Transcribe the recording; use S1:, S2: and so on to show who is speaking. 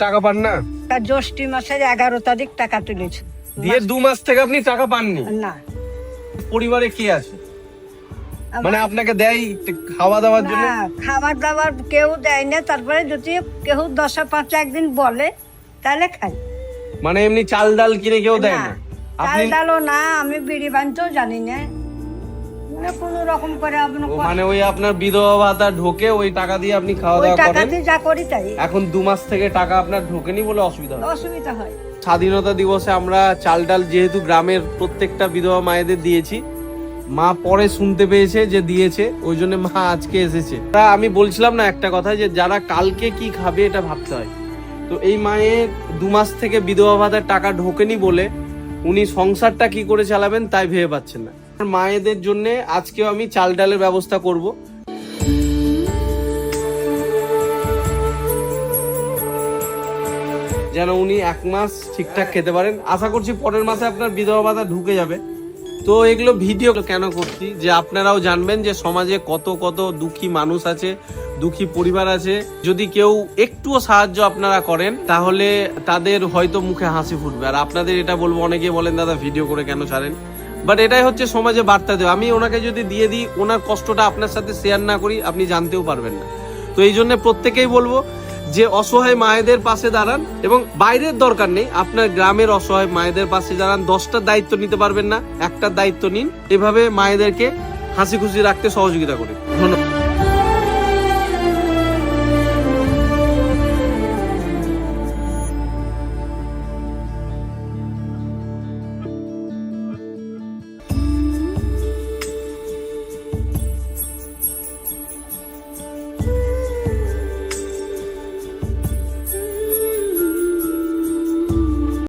S1: টাকা পান না?
S2: তার জ্যৈষ্ঠী মাসের 11 তারিখ টাকা তুলেছে।
S1: দিয়ে 2 মাস থেকে আপনি টাকা পাননি?
S2: না।
S1: পরিবারে কি আছে? মানে আপনাকে দেয় খাওয়া দাওয়ার জন্য?
S2: না, খাবার দাবার কেউ দেয় না। তারপরে যদি কেউ 10-5 একদিন বলে তাহলে খাই।
S1: মানে এমনি চাল ডাল কিনে কেউ দেয় না?
S2: চাল
S1: আপনি
S2: ডালও না, আমি বিড়ি বানতেও জানি না। মানে কোনো রকম করে
S1: মানে ওই আপনার বিধবা ভাতা ঢোকে, ওই টাকা দিয়ে আপনি খাওয়া
S2: ওই
S1: দাওয়া
S2: টাকা
S1: করেন?
S2: দিয়ে যা করি তাই।
S1: এখন 2 মাস থেকে টাকা আপনার ঢোকেনি বলে অসুবিধা হয়?
S2: অসুবিধা হয়।
S1: স্বাধীনতা দিবসে আমরা চাল ডাল যেহেতু গ্রামের প্রত্যেকটা বিধবা মায়েদের দিয়েছি, মা পরে শুনতে পেয়েছে যে দিয়েছে, ওই জন্য মা আজকে এসেছে। তা আমি বলছিলাম না একটা কথা, যে যারা কালকে কি খাবে এটা ভাবতে হয়। তো এই মায়ের 2 মাস থেকে বিধবা ভাতার টাকা ঢোকেনি বলে উনি সংসারটা কি করে চালাবেন তাই ভেবে পাচ্ছেন না। মায়েদের জন্য আজকেও আমি চাল ডালের ব্যবস্থা করব। যেন উনি 1 মাস ঠিকঠাক খেতে পারেন। আশা করছি পরের মাসে আপনার বিধবা ভাতা ঢুকে যাবে। তো এগুলো ভিডিও কেন করছি, যে আপনারাও জানবেন যে সমাজে কত কত দুঃখী মানুষ আছে, দুঃখী পরিবার আছে। যদি কেউ একটুও সাহায্য আপনারা করেন তাহলে তাদের হয়তো মুখে হাসি ফুটবে। আর আপনাদের এটা বলবো, অনেকে বলেন দাদা ভিডিও করে কেন ছাড়েন, বাট এটাই হচ্ছে সমাজে বার্তা দেওয়া। আমি ওনাকে যদি দিয়ে দিই, ওনার কষ্টটা আপনার সাথে শেয়ার না করি, আপনি জানতেও পারবেন না। তো এই জন্য প্রত্যেকেই বলবো যে অসহায় মায়েদের পাশে দাঁড়ান, এবং বাইরের দরকার নেই, আপনার গ্রামের অসহায় মায়েদের পাশে দাঁড়ান। 10টার দায়িত্ব নিতে পারবেন না, একটার দায়িত্ব নিন। এভাবে মায়েদেরকে হাসি খুশি রাখতে সহযোগিতা করুন। ধন্যবাদ।